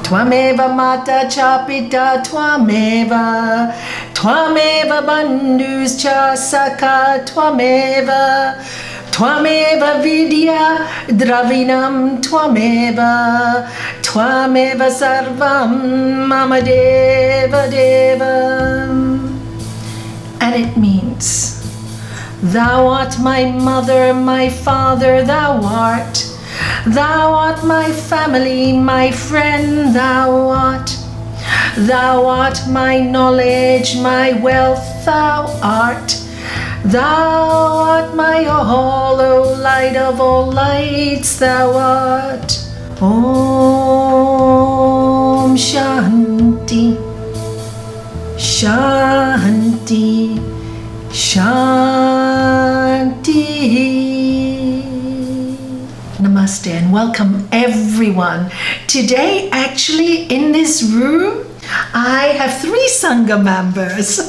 Tvameva mata cha pita tvameva, tvameva bandhuscha saka tvameva, tvameva vidya dravinam tvameva, tvameva sarvam mama deva deva. And it means, thou art my mother, my father, thou art. Thou art my family, my friend, thou art. Thou art my knowledge, my wealth, thou art. Thou art my hollow light of all lights, thou art. Om Shanti, Shanti, Shanti. Namaste and welcome everyone. Today, actually, in this room, I have 3 Sangha members.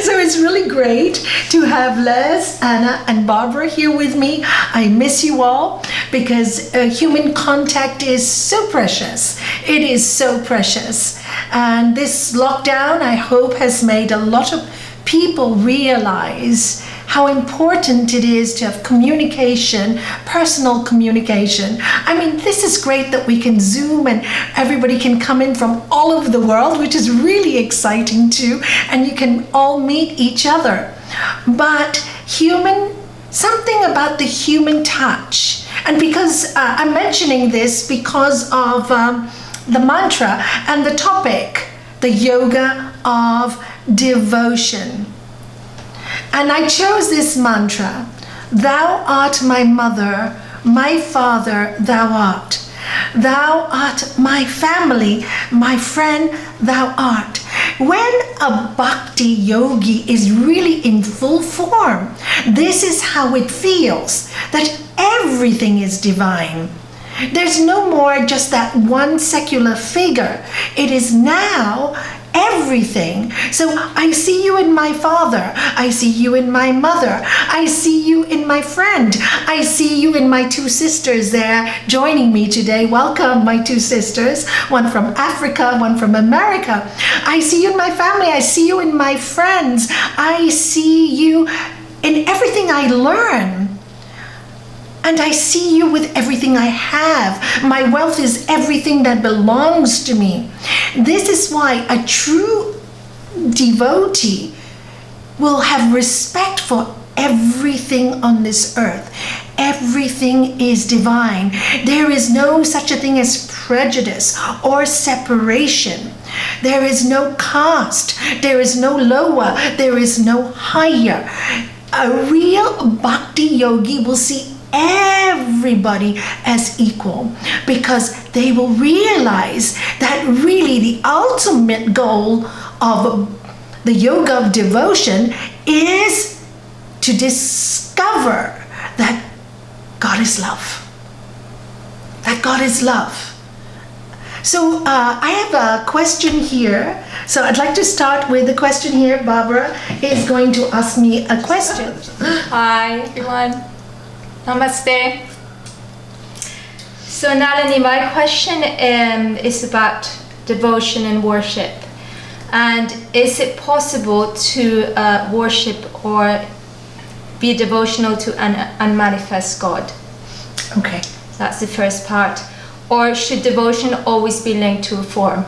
So it's really great to have Les, Anna, and Barbara here with me. I miss you all because human contact is so precious. It is so precious. And this lockdown, I hope, has made a lot of people realize how important it is to have communication, personal communication. I mean, this is great that we can Zoom and everybody can come in from all over the world, which is really exciting too, and you can all meet each other. But something about the human touch, and because I'm mentioning this because of the mantra and the topic, the yoga of devotion. And I chose this mantra, thou art my mother, my father, thou art. Thou art my family, my friend, thou art. When a bhakti yogi is really in full form, this is how it feels, that everything is divine. There's no more just that one secular figure. It is now everything. So I see you in my father. I see you in my mother. I see you in my friend. I see you in my 2 sisters there joining me today. Welcome, my 2 sisters. One from Africa, one from America. I see you in my family. I see you in my friends. I see you in everything I learn. And I see you with everything I have. My wealth is everything that belongs to me. This is why a true devotee will have respect for everything on this earth. Everything is divine. There is no such a thing as prejudice or separation. There is no caste. There is no lower. There is no higher. A real bhakti yogi will see everybody as equal, because they will realize that really the ultimate goal of the yoga of devotion is to discover that God is love. That God is love. So I have a question here. So I'd like to start with the question here. Barbara is going to ask me a question. Hi everyone. Namaste. So Nalanie, my question is about devotion and worship. And is it possible to worship or be devotional to an unmanifest God? Okay. That's the first part. Or should devotion always be linked to a form?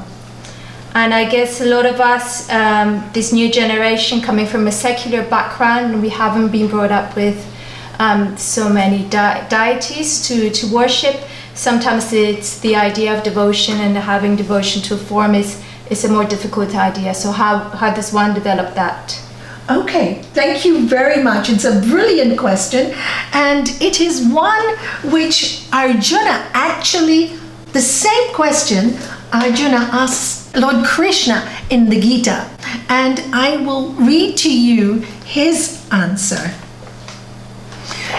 And I guess a lot of us, this new generation coming from a secular background, we haven't been brought up with so many deities to worship. Sometimes it's the idea of devotion, and having devotion to a form is a more difficult idea. So how does one develop that? Okay, thank you very much. It's a brilliant question, and it is one which Arjuna actually, the same question Arjuna asks Lord Krishna in the Gita, and I will read to you his answer.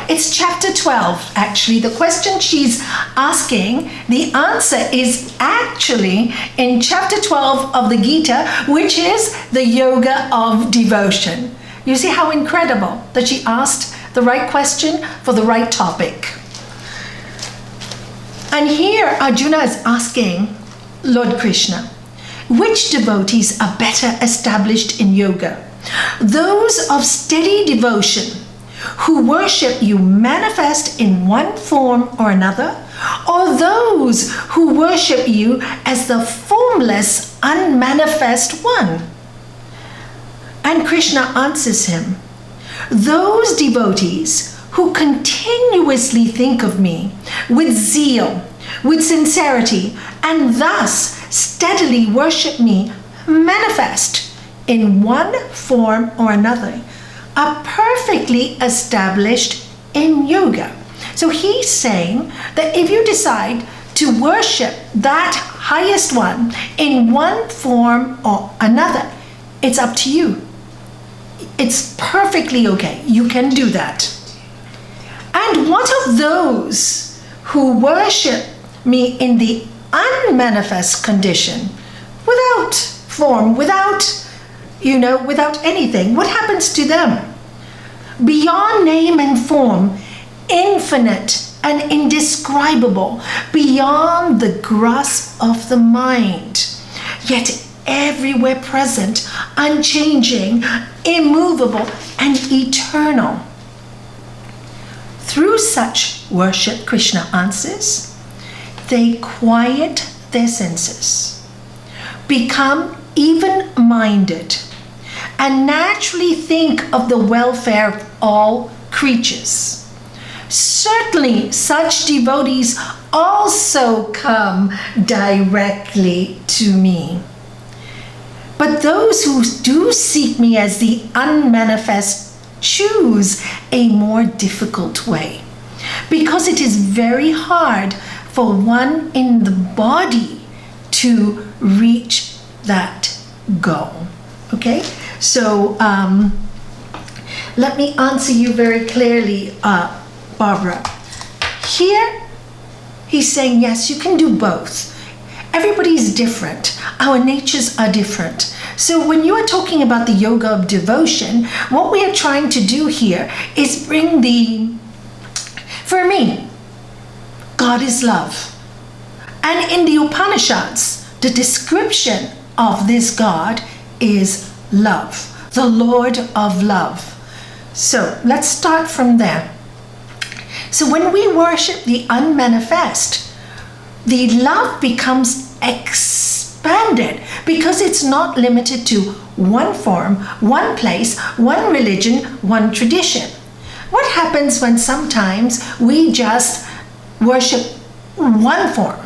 It's chapter 12, actually. The question she's asking, the answer is actually in chapter 12 of the Gita, which is the yoga of devotion. You see how incredible that she asked the right question for the right topic. And here Arjuna is asking Lord Krishna, which devotees are better established in yoga? Those of steady devotion who worship you manifest in one form or another, or those who worship you as the formless, unmanifest one? And Krishna answers him, those devotees who continuously think of me with zeal, with sincerity, and thus steadily worship me manifest in one form or another, are perfectly established in yoga. So he's saying that if you decide to worship that highest one in one form or another, it's up to you. It's perfectly okay. You can do that. And what of those who worship me in the unmanifest condition, without form, without anything? What happens to them? Beyond name and form, infinite and indescribable, beyond the grasp of the mind, yet everywhere present, unchanging, immovable, and eternal. Through such worship, Krishna answers, they quiet their senses, become even-minded, and naturally think of the welfare of all creatures. Certainly, such devotees also come directly to me. But those who do seek me as the unmanifest choose a more difficult way, because it is very hard for one in the body to reach that goal. Okay, so let me answer you very clearly, Barbara. Here he's saying, yes, you can do both. Everybody's different. Our natures are different. So when you are talking about the yoga of devotion, what we are trying to do here is bring for me, God is love. And in the Upanishads, the description of this God is love, the Lord of love. So let's start from there. So when we worship the unmanifest, the love becomes expanded because it's not limited to one form, one place, one religion, one tradition. What happens when sometimes we just worship one form?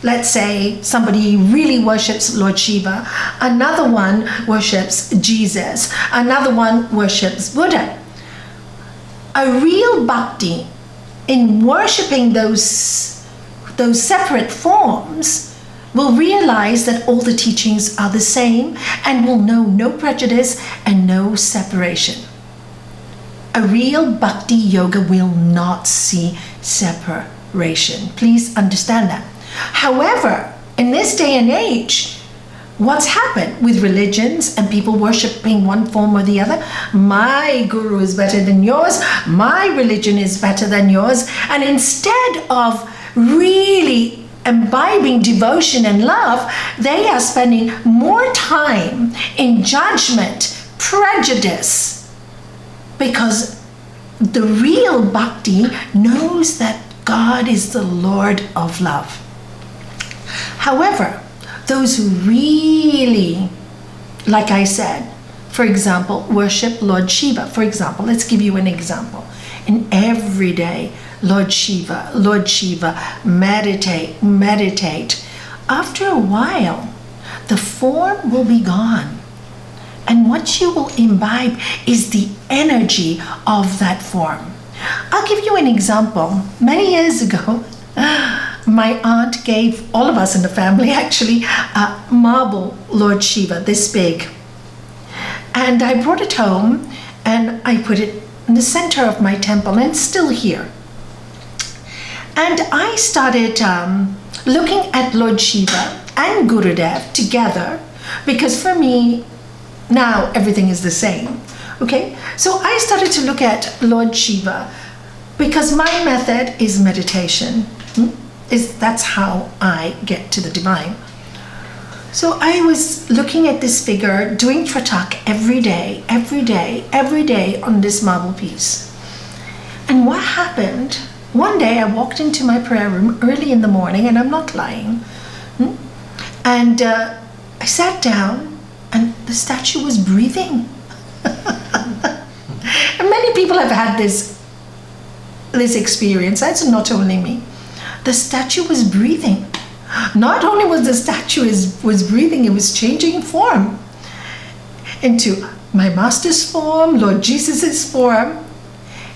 Let's say somebody really worships Lord Shiva, another one worships Jesus, another one worships Buddha. A real bhakti in worshipping those separate forms will realize that all the teachings are the same and will know no prejudice and no separation. A real bhakti yoga will not see separation. Please understand that. However, in this day and age, what's happened with religions and people worshipping one form or the other? My guru is better than yours. My religion is better than yours. And instead of really imbibing devotion and love, they are spending more time in judgment, prejudice, because the real bhakti knows that God is the Lord of love. However, those who really, like I said, for example, worship Lord Shiva. For example, let's give you an example. In every day, Lord Shiva, meditate. After a while, the form will be gone. And what you will imbibe is the energy of that form. I'll give you an example. Many years ago, my aunt gave all of us in the family actually a marble Lord Shiva this big. And I brought it home and I put it in the center of my temple, and it's still here. And I started looking at Lord Shiva and Gurudev together, because for me, now everything is the same. Okay, so I started to look at Lord Shiva because my method is meditation. That's how I get to the divine. So I was looking at this figure doing tratak every day on this marble piece. And what happened, one day I walked into my prayer room early in the morning, and I'm not lying. And I sat down, and the statue was breathing. And many people have had this experience. That's not only me. The statue was breathing. Not only was the statue was breathing, it was changing form into my master's form, Lord Jesus's form.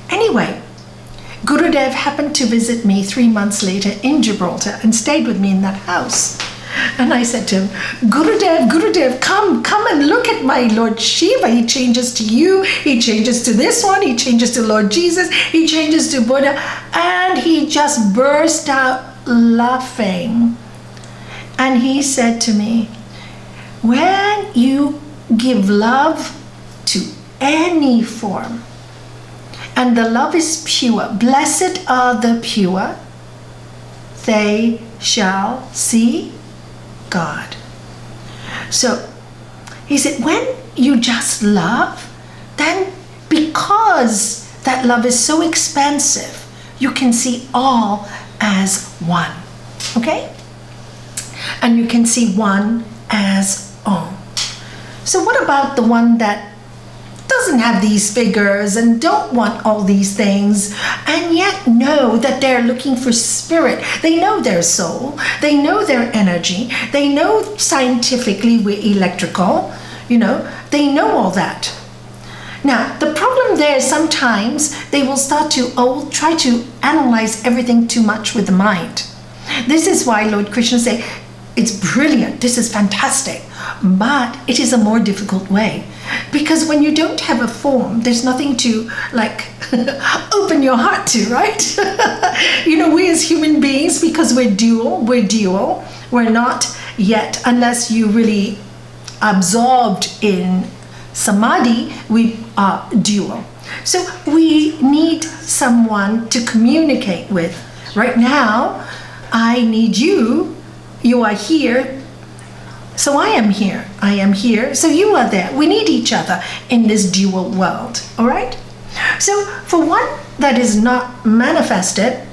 Anyway, Gurudev happened to visit me 3 months later in Gibraltar and stayed with me in that house. And I said to him, Gurudev, come and look at my Lord Shiva. He changes to you, he changes to this one, he changes to Lord Jesus, he changes to Buddha. And he just burst out laughing. And he said to me, when you give love to any form, and the love is pure, blessed are the pure, they shall see God. So he said, when you just love, then because that love is so expansive, you can see all as one. Okay? And you can see one as all. So what about the one that doesn't have these figures and don't want all these things, and yet know that they're looking for spirit? They know their soul, they know their energy, they know scientifically we're electrical, they know all that. Now, the problem there is sometimes they will start to try to analyze everything too much with the mind. This is why Lord Krishna say, it's brilliant, this is fantastic, but it is a more difficult way. Because when you don't have a form, there's nothing to open your heart to, right? We as human beings, because we're dual. We're not yet, unless you really absorbed in samadhi, we are dual. So we need someone to communicate with. Right now, I need you. You are here, so I am here. I am here, so you are there. We need each other in this dual world, all right? So for one that is not manifested,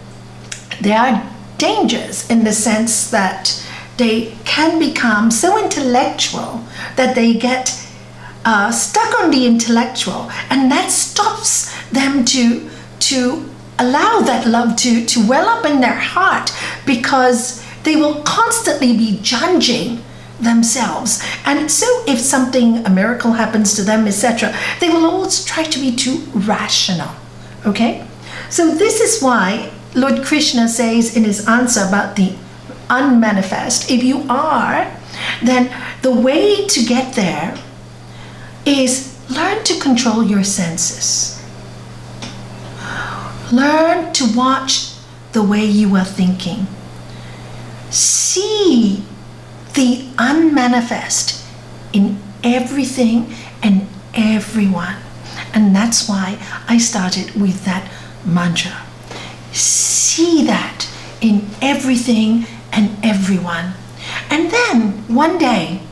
there are dangers in the sense that they can become so intellectual that they get stuck on the intellectual, and that stops them to allow that love to well up in their heart, because they will constantly be judging themselves. And so if a miracle happens to them, etc., they will always try to be too rational. Okay? So this is why Lord Krishna says in his answer about the unmanifest, if you are, then the way to get there is learn to control your senses. Learn to watch the way you are thinking. See the unmanifest in everything and everyone. And that's why I started with that mantra. See that in everything and everyone. And then one day,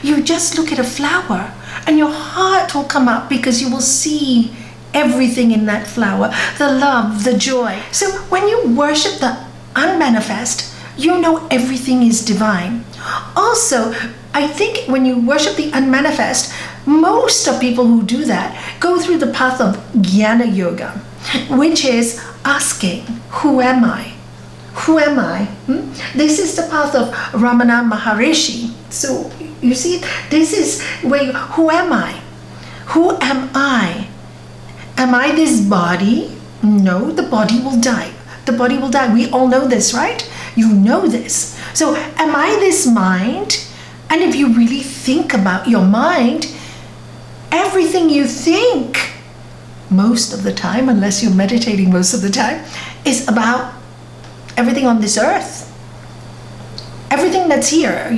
you just look at a flower and your heart will come up, because you will see everything in that flower, the love, the joy. So when you worship the unmanifest, you know everything is divine. Also, I think when you worship the unmanifest, most of people who do that go through the path of Jnana Yoga, which is asking, who am I? Who am I? This is the path of Ramana Maharishi. So you see, this is where, who am I? Who am I? Am I this body? No, the body will die. The body will die. We all know this, right? You know this. So am I this mind? And if you really think about your mind, everything you think most of the time, unless you're meditating most of the time, is about everything on this earth. Everything that's here,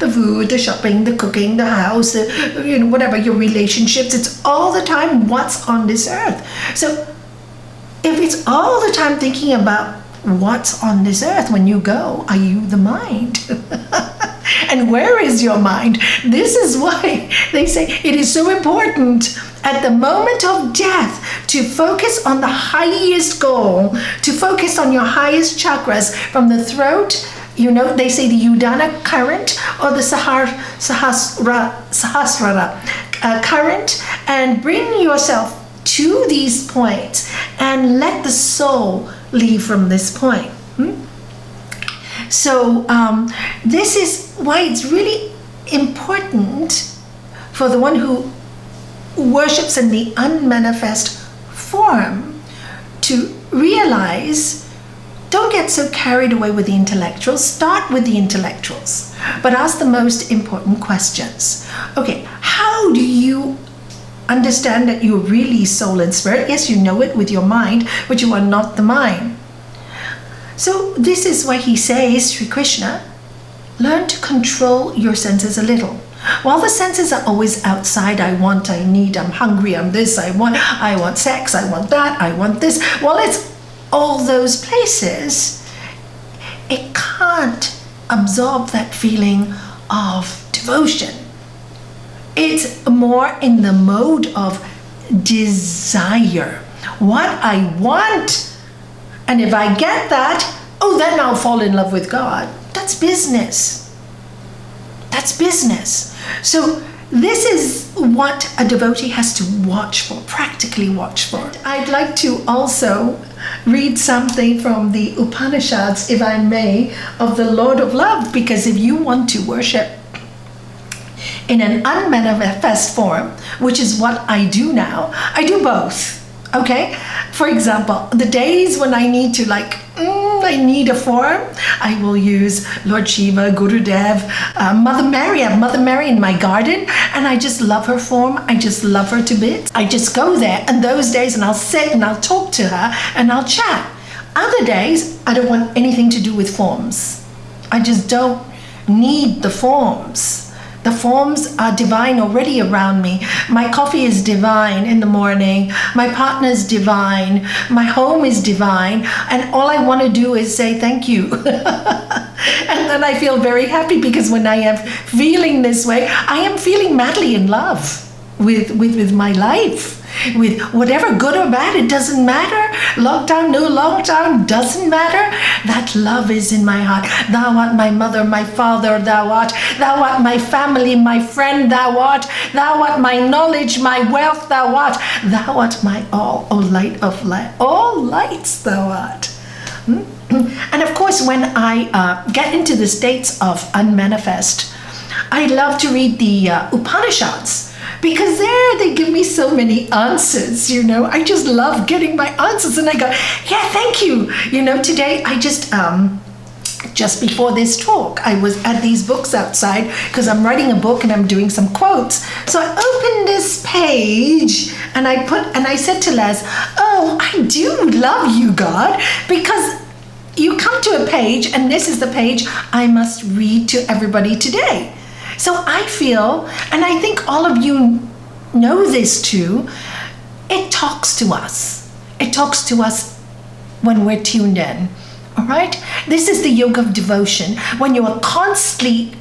the food, the shopping, the cooking, the house, whatever, your relationships, it's all the time what's on this earth. So if it's all the time thinking about what's on this earth when you go? Are you the mind? And where is your mind? This is why they say it is so important at the moment of death to focus on the highest goal, to focus on your highest chakras from the throat. You know, they say the Udana current or the Sahasrara current, and bring yourself to these points and let the soul leave from this point. So this is why it's really important for the one who worships in the unmanifest form to realize, don't get so carried away with the intellectuals. Start with the intellectuals, but ask the most important questions. Okay, how do you understand that you're really soul and spirit? Yes, you know it with your mind, but you are not the mind. So this is why he says, Sri Krishna, learn to control your senses a little. While the senses are always outside, I want, I need, I'm hungry, I'm this, I want sex, I want that, I want this. While it's all those places, it can't absorb that feeling of devotion. It's more in the mode of desire. What I want. And if I get that, then I'll fall in love with God. That's business. That's business. So this is what a devotee has to watch for, practically watch for. I'd like to also read something from the Upanishads, if I may, of the Lord of Love, because if you want to worship in an unmanifest form, which is what I do now, I do both. Okay, for example, the days when I need to I need a form, I will use Lord Shiva, Gurudev, Mother Mary. I have Mother Mary in my garden, and I just love her form. I just love her to bits. I just go there, and those days, and I'll sit and I'll talk to her and I'll chat. Other days, I don't want anything to do with forms. I just don't need the forms. The forms are divine already around me. My coffee is divine in the morning. My partner is divine. My home is divine. And all I want to do is say thank you. And then I feel very happy, because when I am feeling this way, I am feeling madly in love with my life. With whatever, good or bad, it doesn't matter. Lockdown, no lockdown, doesn't matter. That love is in my heart. Thou art my mother, my father, thou art my family, my friend, thou art my knowledge, my wealth, thou art my all, O light of light, all lights thou art. And of course, when I get into the states of unmanifest, I love to read the Upanishads, because there they give me so many answers, you know. I just love getting my answers, and I go, yeah, thank you. You know, today I just before this talk, I was at these books outside, because I'm writing a book and I'm doing some quotes. So I opened this page and I said to Les, oh, I do love you, God, because you come to a page and this is the page I must read to everybody today. So I feel, and I think all of you know this too, it talks to us. It talks to us when we're tuned in. All right? This is the yoke of devotion. When you are constantly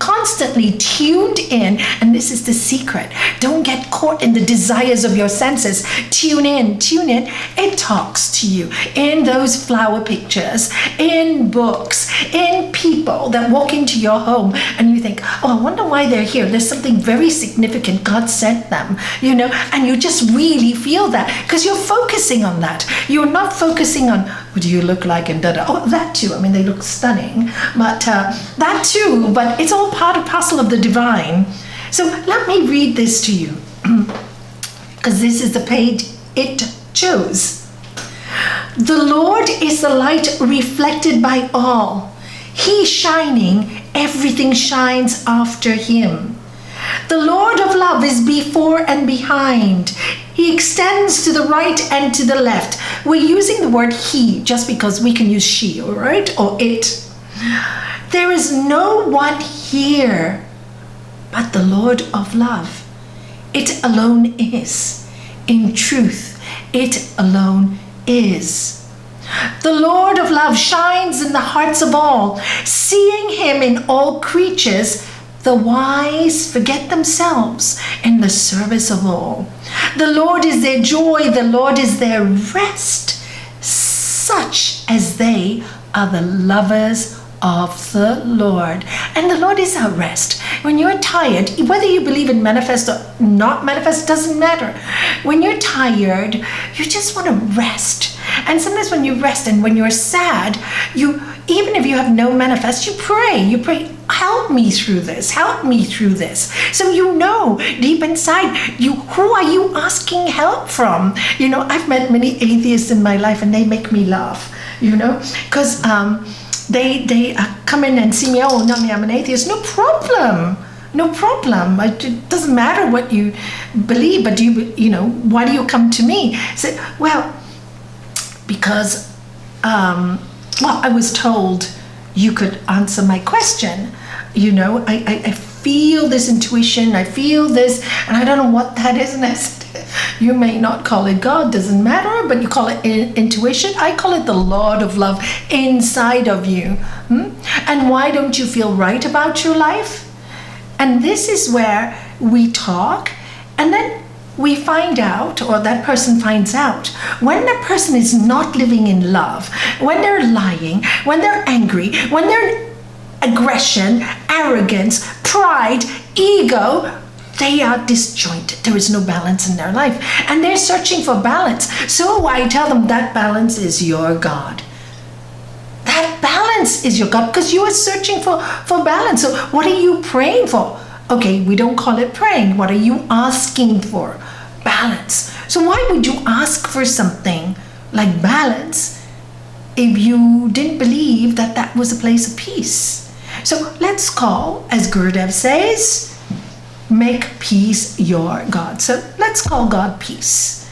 tuned in, and this is the secret. Don't get caught in the desires of your senses. Tune in. It talks to you in those flower pictures, in books, in people that walk into your home, and you think, oh, I wonder why they're here. There's something very significant. God sent them, you know, and you just really feel that because you're focusing on that. You're not focusing on, what do you look like, and da-da. Oh, that too. I mean, they look stunning, but that too, but it's all part and parcel of the divine. So let me read this to you, because this is the page it chose. The Lord is the light reflected by all. He shining, everything shines after him. The Lord of love is before and behind. He extends to the right and to the left. We're using the word he just because we can use she, all right, or it. There is no one here but the Lord of love. It alone is. In truth, it alone is. The Lord of love shines in the hearts of all. Seeing him in all creatures, the wise forget themselves in the service of all. The Lord is their joy, the Lord is their rest. Such as they are the lovers of the Lord. And the Lord is our rest. When you're tired, whether you believe in manifest or not manifest, doesn't matter. When you're tired, you just want to rest. And sometimes when you rest and when you're sad, even if you have no manifest, you pray, help me through this, help me through this. So you know deep inside you, who are you asking help from? I've met many atheists in my life and they make me laugh, because they come in and see me, oh, Nalanie, I'm an atheist. No problem. It doesn't matter what you believe, but why do you come to me? I said, well, because I was told you could answer my question. I feel this intuition, I feel this, and I don't know what that is. And I said, you may not call it God, doesn't matter, but you call it intuition. I call it the Lord of love inside of you. And why don't you feel right about your life? And this is where we talk, and then we find out, or that person finds out, when that person is not living in love, when they're lying, when they're angry, when they're aggression, arrogance, pride, ego, they are disjointed. There is no balance in their life. And they're searching for balance. So I tell them that balance is your God. That balance is your God, because you are searching for balance. So what are you praying for? Okay, we don't call it praying. What are you asking for? Balance. So why would you ask for something like balance if you didn't believe that that was a place of peace? So let's call, as Gurudev says, make peace your God. So let's call God peace,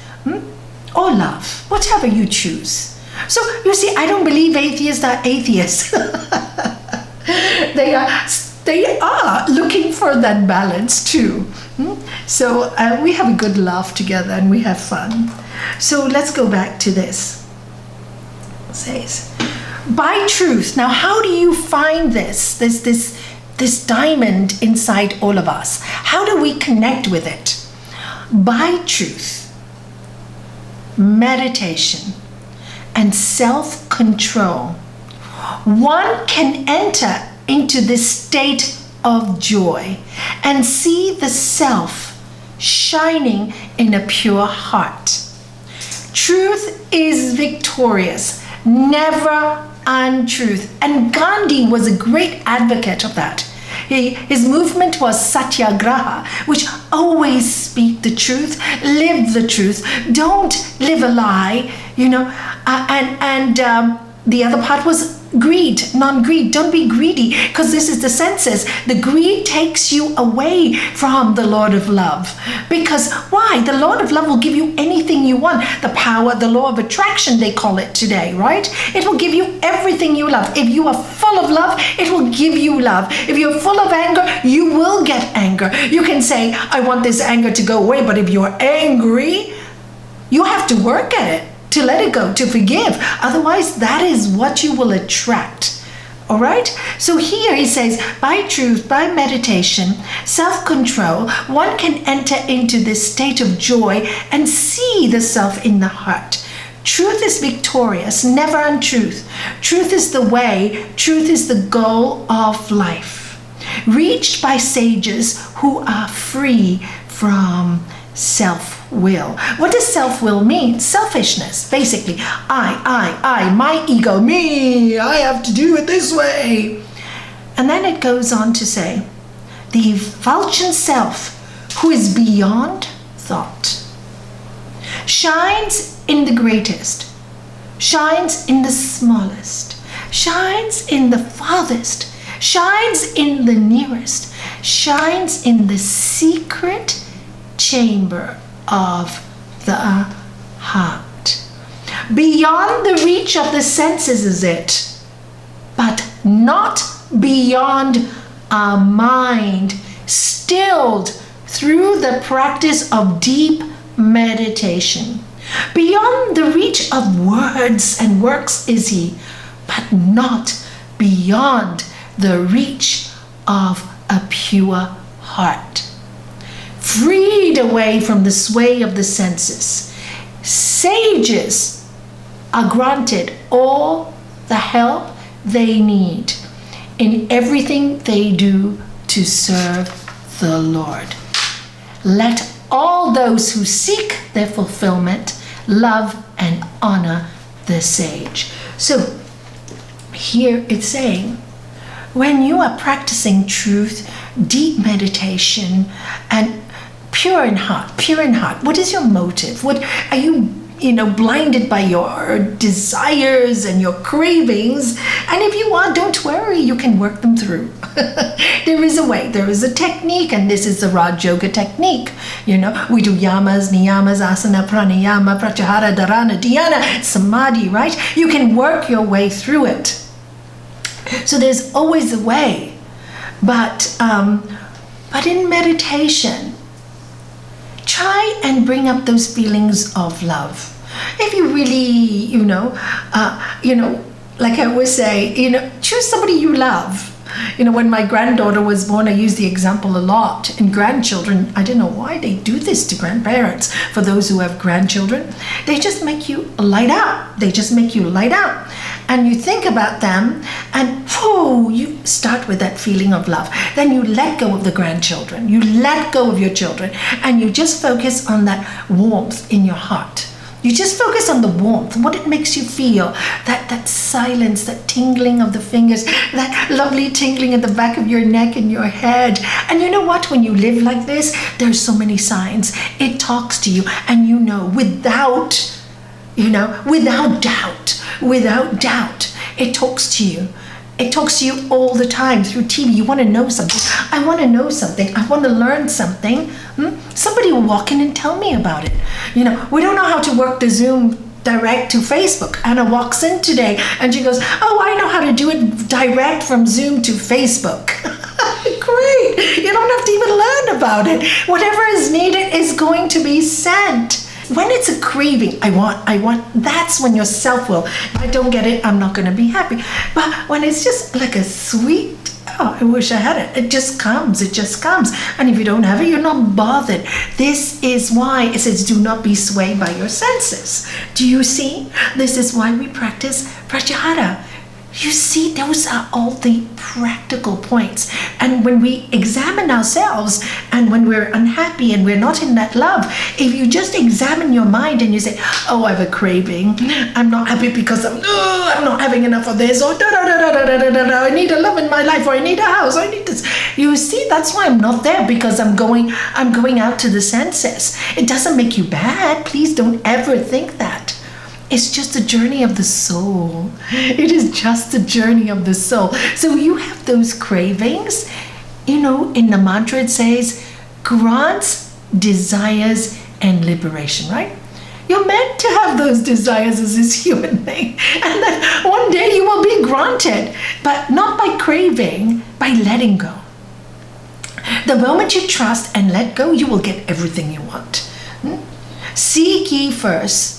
or love, whatever you choose. So you see, I don't believe atheists are atheists. They are looking for that balance too. So we have a good laugh together and we have fun. So let's go back to this. It says, by truth. Now, how do you find this diamond inside all of us? How do we connect with it? By truth, meditation, and self-control, one can enter into this state of joy and see the self shining in a pure heart. Truth is victorious, never untruth. And Gandhi was a great advocate of that. His movement was satyagraha, which always speak the truth, live the truth, don't live a lie, the other part was greed, non-greed. Don't be greedy, because this is the senses. The greed takes you away from the Lord of love. Because why? The Lord of love will give you anything you want. The power, the law of attraction, they call it today, right? It will give you everything you love. If you are full of love, it will give you love. If you're full of anger, you will get anger. You can say, I want this anger to go away, but if you're angry, you have to work at it to let it go, to forgive. Otherwise, that is what you will attract. All right? So here he says, by truth, by meditation, self-control, one can enter into this state of joy and see the self in the heart. Truth is victorious, never untruth. Truth is the way, truth is the goal of life. Reached by sages who are free from self-will. What does self-will mean? Selfishness, basically. I, my ego, me, I have to do it this way. And then it goes on to say, the effulgent self who is beyond thought shines in the greatest, shines in the smallest, shines in the farthest, shines in the nearest, shines in the secret chamber of the heart. Beyond the reach of the senses is it, but not beyond our mind, stilled through the practice of deep meditation. Beyond the reach of words and works is he, but not beyond the reach of a pure heart. Freed away from the sway of the senses, sages are granted all the help they need in everything they do to serve the Lord. Let all those who seek their fulfillment love and honor the sage. So here it's saying, when you are practicing truth, deep meditation, and pure in heart, what is your motive? What are you, blinded by your desires and your cravings? And if you are, don't worry, you can work them through. There is a way, there is a technique, and this is the Raj Yoga technique. We do yamas, niyamas, asana, pranayama, pratyahara, dharana, dhyana, samadhi, right? You can work your way through it. So there's always a way. But in meditation, try and bring up those feelings of love. If you really, like I always say, choose somebody you love. When my granddaughter was born, I used the example a lot. And grandchildren, I don't know why they do this to grandparents. For those who have grandchildren, they just make you light up. They just make you light up. And you think about them, and you start with that feeling of love. Then you let go of the grandchildren. You let go of your children. And you just focus on that warmth in your heart. You just focus on the warmth, what it makes you feel, that silence, that tingling of the fingers, that lovely tingling at the back of your neck and your head. And you know what? When you live like this, there's so many signs. It talks to you, and without doubt, it talks to you. It talks to you all the time through TV. You want to know something. I want to know something. I want to learn something. Somebody will walk in and tell me about it. We don't know how to work the Zoom direct to Facebook. Anna walks in today and she goes, oh, I know how to do it direct from Zoom to Facebook. Great. You don't have to even learn about it. Whatever is needed is going to be sent. When it's a craving, I want, that's when your self will. If I don't get it, I'm not going to be happy. But when it's just like a sweet, I wish I had it. It just comes. And if you don't have it, you're not bothered. This is why it says, do not be swayed by your senses. Do you see? This is why we practice pratyahara. You see, those are all the practical points. And when we examine ourselves, and when we're unhappy and we're not in that love, if you just examine your mind and you say, oh, I have a craving, I'm not happy because I'm not having enough of this, or I need a love in my life, or I need a house, I need this. You see, that's why I'm not there, because I'm going out to the senses. It doesn't make you bad. Please don't ever think that. It's just a journey of the soul. It is just a journey of the soul. So you have those cravings. In the mantra it says, grants, desires, and liberation, right? You're meant to have those desires as this human being. And then one day you will be granted, but not by craving, by letting go. The moment you trust and let go, you will get everything you want. Seek ye first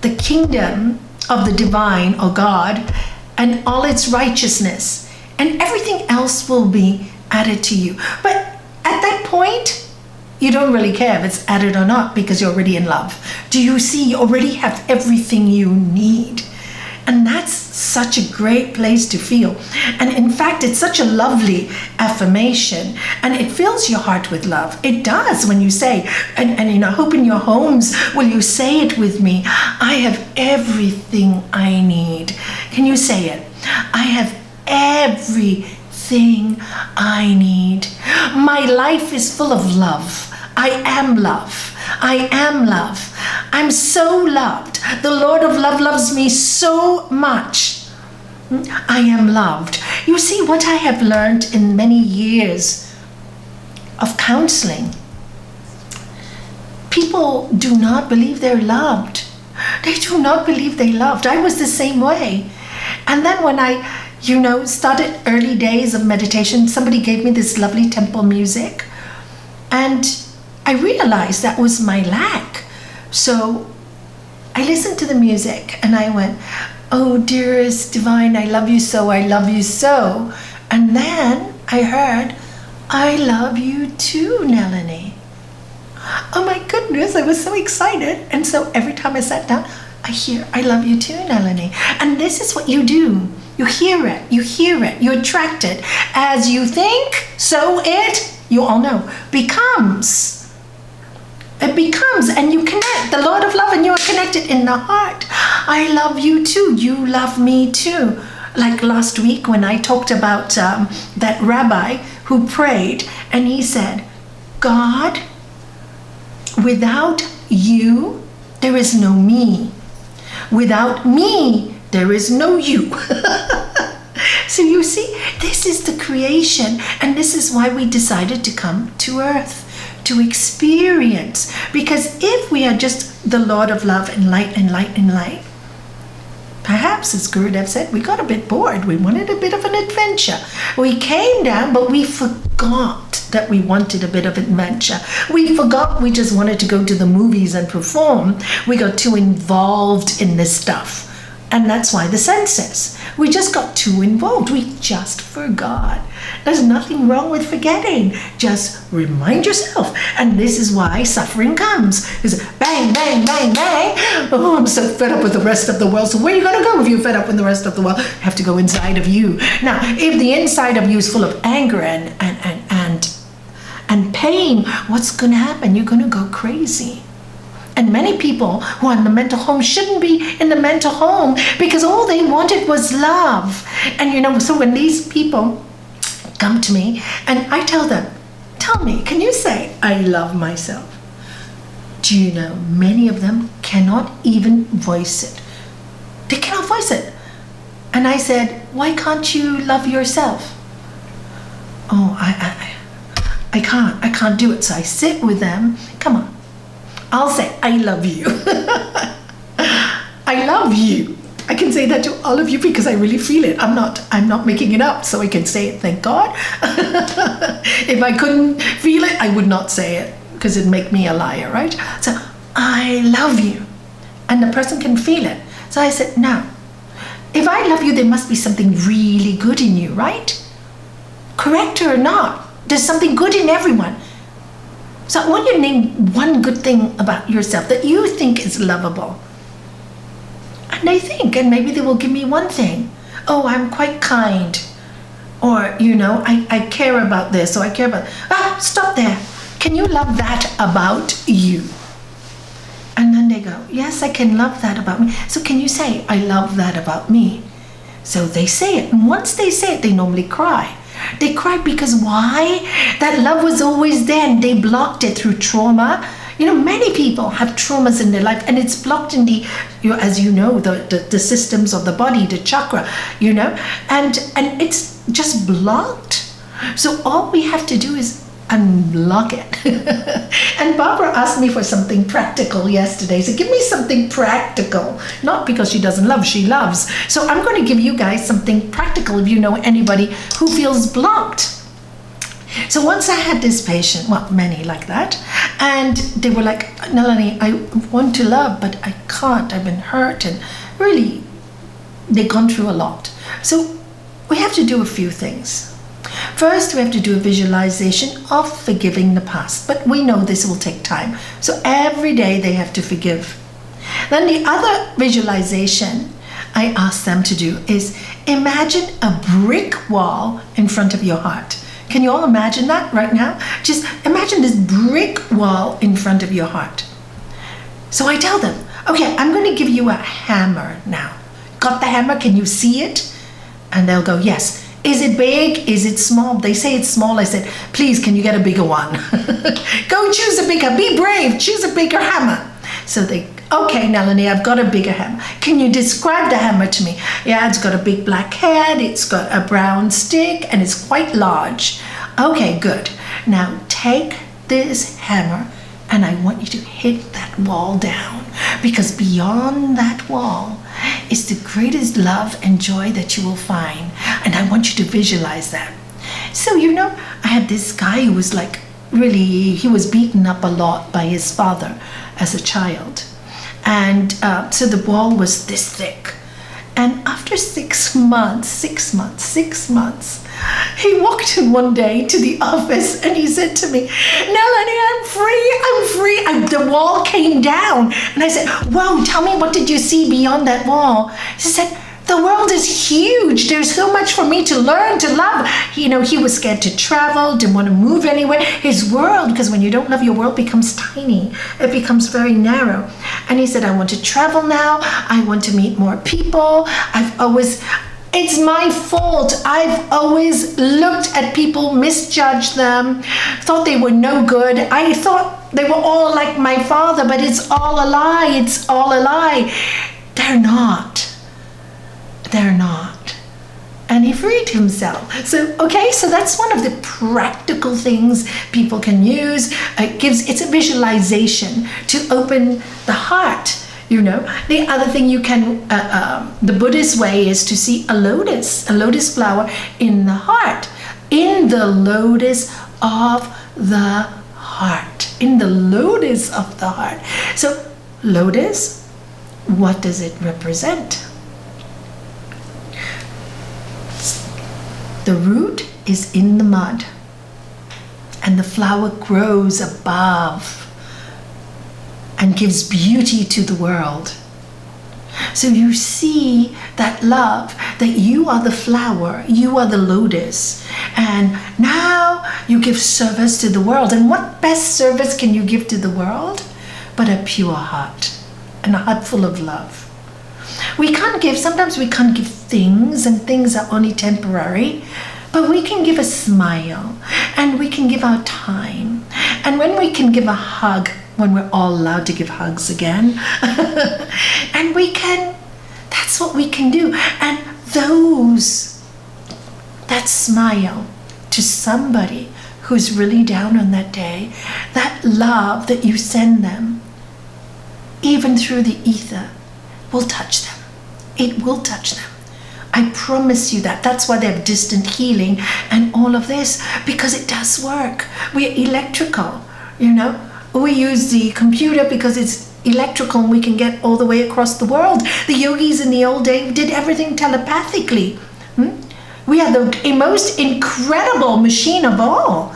the kingdom of the divine, or God, and all its righteousness, and everything else will be added to you. But at that point, you don't really care if it's added or not, because you're already in love. Do you see? You already have everything you need. And that's such a great place to feel. And in fact, it's such a lovely affirmation, and it fills your heart with love. It does when you say, and I hope in your homes, will you say it with me? I have everything I need. Can you say it? I have everything I need. My life is full of love. I am love. I am love. I'm so loved. The Lord of love loves me so much. I am loved. You see, what I have learned in many years of counseling, people do not believe they're loved. They do not believe they're loved. I was the same way. And then when I, started early days of meditation, somebody gave me this lovely temple music, and I realized that was my lack. So I listened to the music and I went, oh, dearest divine, I love you so, I love you so. And then I heard, I love you too, Nalanie. Oh my goodness, I was so excited. And so every time I sat down, I hear, I love you too, Nalanie. And this is what you do. You hear it, you attract it. As you think, so it, you all know, becomes. It becomes, and you connect, the Lord of love, and you are connected in the heart. I love you too, you love me too. Like last week when I talked about that rabbi who prayed, and he said, God, without you, there is no me. Without me, there is no you. So you see, this is the creation, and this is why we decided to come to earth, to experience. Because if we are just the Lord of love and light and light and light, perhaps, as Gurudev said, we got a bit bored. We wanted a bit of an adventure. We came down, but we forgot that we wanted a bit of adventure. We forgot we just wanted to go to the movies and perform. We got too involved in this stuff. And that's why the senses. We just got too involved. We just forgot. There's nothing wrong with forgetting. Just remind yourself. And this is why suffering comes. It's bang, bang, bang, bang. Oh, I'm so fed up with the rest of the world. So where are you going to go if you're fed up with the rest of the world? You have to go inside of you. Now, if the inside of you is full of anger and pain, what's going to happen? You're going to go crazy. And many people who are in the mental home shouldn't be in the mental home because all they wanted was love. And so when these people come to me and I tell them, tell me, can you say, I love myself? Do you know, many of them cannot even voice it. They cannot voice it. And I said, why can't you love yourself? Oh, I can't do it. So I sit with them. Come on. I'll say, I love you. I love you. I can say that to all of you because I really feel it. I'm not making it up, so I can say it, thank God. If I couldn't feel it, I would not say it because it'd make me a liar, right? So, I love you. And the person can feel it. So I said, now, if I love you, there must be something really good in you, right? Correct or not? There's something good in everyone. So I want you to name one good thing about yourself that you think is lovable. And they think, and maybe they will give me one thing. Oh, I'm quite kind. Or, I care about this, or I care about... stop there. Can you love that about you? And then they go, yes, I can love that about me. So can you say, I love that about me? So they say it. And once they say it, they normally cry. They cried because why? That love was always there and they blocked it through trauma. Many people have traumas in their life and it's blocked in the, as you know, the systems of the body, the chakra, and it's just blocked. So all we have to do is unblock it. And Barbara asked me for something practical yesterday. So give me something practical. Not because she doesn't love, she loves. So I'm going to give you guys something practical if you know anybody who feels blocked. So once I had this patient, well, many like that, and they were like, Nalanie, I want to love, but I can't. I've been hurt, and really, they've gone through a lot. So we have to do a few things. First, we have to do a visualization of forgiving the past, but we know this will take time. So every day they have to forgive. Then the other visualization I ask them to do is imagine a brick wall in front of your heart. Can you all imagine that right now? Just imagine this brick wall in front of your heart. So I tell them, okay, I'm going to give you a hammer now. Got the hammer? Can you see it? And they'll go, yes. Is it big? Is it small? They say it's small. I said, please, can you get a bigger one? Go choose a bigger, be brave, choose a bigger hammer. So they, okay, Nalanie, I've got a bigger hammer. Can you describe the hammer to me? Yeah, it's got a big black head, it's got a brown stick, and it's quite large. Okay, good. Now take this hammer and I want you to hit that wall down, because beyond that wall is the greatest love and joy that you will find. And I want you to visualize that. So, I had this guy who was like, really, he was beaten up a lot by his father as a child. And so the wall was this thick. And after 6 months, he walked in one day to the office and he said to me, Nalanie, I'm free. And the wall came down. And I said, whoa, tell me, what did you see beyond that wall? He said, the world is huge. There's so much for me to learn, to love. You know, he was scared to travel, didn't want to move anywhere. His world, because when you don't love, your world becomes tiny. It becomes very narrow. And he said, I want to travel now. I want to meet more people. It's my fault. I've always looked at people, misjudged them, thought they were no good. I thought they were all like my father, but it's all a lie. It's all a lie. They're not. And he freed himself. So that's one of the practical things people can use. It's a visualization to open the heart. You know, the other thing you can, the Buddhist way is to see a lotus flower in the heart, in the lotus of the heart, in the lotus of the heart. So lotus, what does it represent? The root is in the mud and the flower grows above and gives beauty to the world. So you see that love, that you are the flower, you are the lotus, and now you give service to the world. And what best service can you give to the world but a pure heart and a heart full of love? Sometimes we can't give things, and things are only temporary, but we can give a smile, and we can give our time. And when we can give a hug, when we're all allowed to give hugs again, and that's what we can do. And that smile to somebody who's really down on that day, that love that you send them, even through the ether, will touch them. It will touch them. I promise you that. That's why they have distant healing and all of this, because it does work. We're electrical, you know. We use the computer because it's electrical and we can get all the way across the world. The yogis in the old day did everything telepathically. We are the most incredible machine of all.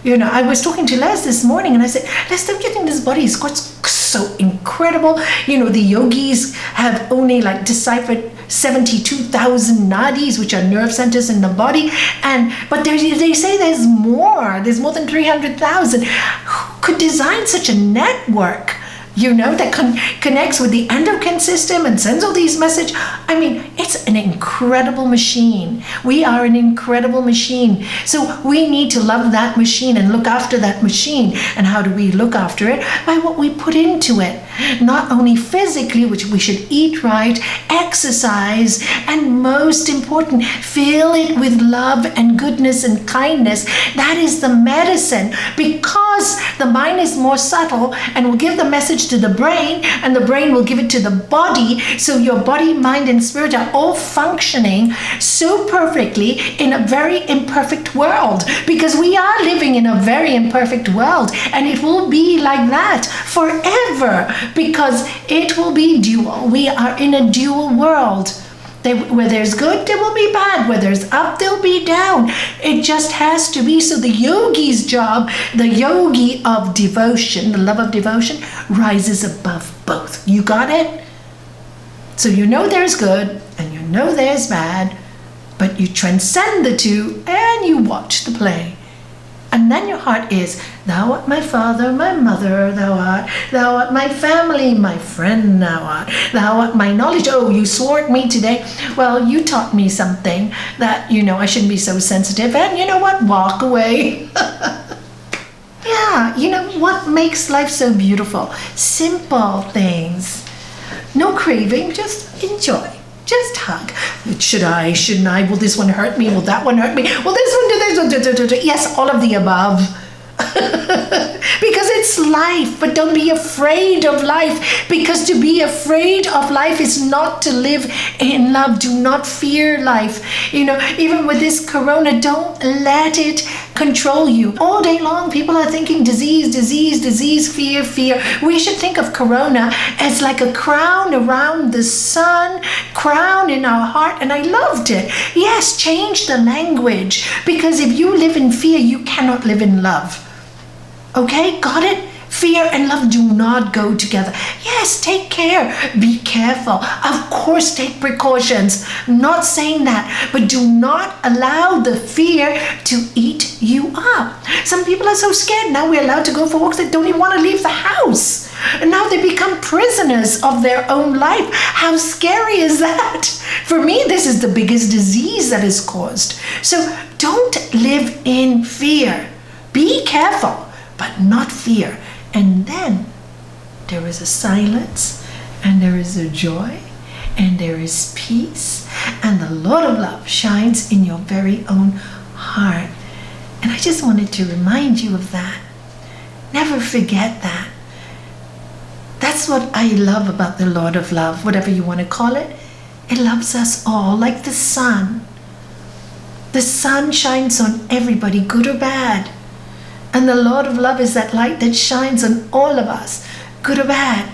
You know, I was talking to Les this morning and I said, Les, don't you think this body is so incredible? You know, the yogis have only deciphered 72,000 nadis, which are nerve centers in the body. But they say there's more than 300,000. Who could design such a network? You know, that connects with the endocrine system and sends all these messages. I mean, it's an incredible machine. We are an incredible machine. So we need to love that machine and look after that machine. And how do we look after it? By what we put into it. Not only physically, which we should eat right, exercise, and most important, fill it with love and goodness and kindness. That is the medicine, because the mind is more subtle and will give the message to the brain, and the brain will give it to the body. So your body, mind, and spirit are all functioning so perfectly in a very imperfect world, because we are living in a very imperfect world, and it will be like that forever, because it will be dual. We are in a dual world. Where there's good, there will be bad. Where there's up, there'll be down. It just has to be. So the yogi's job, the yogi of devotion, the love of devotion, rises above both. You got it? So you know there's good and you know there's bad, but you transcend the two and you watch the play. And then your heart is, thou art my father, my mother, thou art my family, my friend, thou art my knowledge. Oh, you swore at me today. Well, you taught me something that, you know, I shouldn't be so sensitive. And you know what? Walk away. Yeah, you know what makes life so beautiful? Simple things. No craving, just enjoy. Just hug. Should I? Shouldn't I? Will this one hurt me? Will that one hurt me? Will this one do this one? Yes, all of the above. Because it's life, but don't be afraid of life, because to be afraid of life is not to live in love. Do not fear life. Even with this corona, don't let it control you. All day long, people are thinking disease, fear. We should think of corona as like a crown around the sun, crown in our heart, and I loved it. Yes, change the language, because if you live in fear, you cannot live in love. Okay, got it? Fear and love do not go together. Yes, take care. Be careful. Of course, take precautions. Not saying that, but do not allow the fear to eat you up. Some people are so scared. Now we're allowed to go for walks that don't even want to leave the house. And now they become prisoners of their own life. How scary is that? For me, this is the biggest disease that is caused. So don't live in fear. Be careful, but not fear. And then there is a silence, and there is a joy, and there is peace, and the Lord of love shines in your very own heart. And I just wanted to remind you of that. Never forget that. That's what I love about the Lord of love, whatever you want to call it. It loves us all, like the sun. The sun shines on everybody, good or bad. And the Lord of love is that light that shines on all of us, good or bad.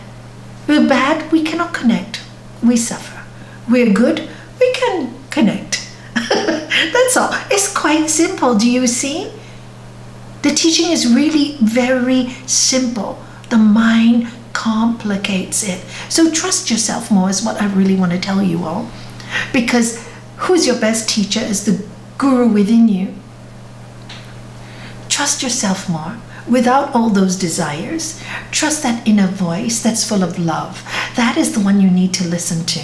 We're bad, we cannot connect. We suffer. We're good, we can connect. That's all. It's quite simple. Do you see? The teaching is really very simple. The mind complicates it. So trust yourself more is what I really want to tell you all. Because who's your best teacher is the guru within you. Trust yourself more without all those desires. Trust that inner voice that's full of love. That is the one you need to listen to.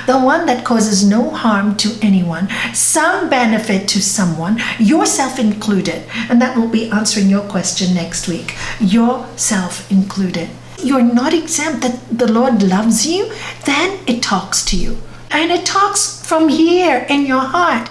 The one that causes no harm to anyone, some benefit to someone, yourself included. And that will be answering your question next week. Yourself included. You're not exempt, that the Lord loves you, then it talks to you. And it talks from here in your heart.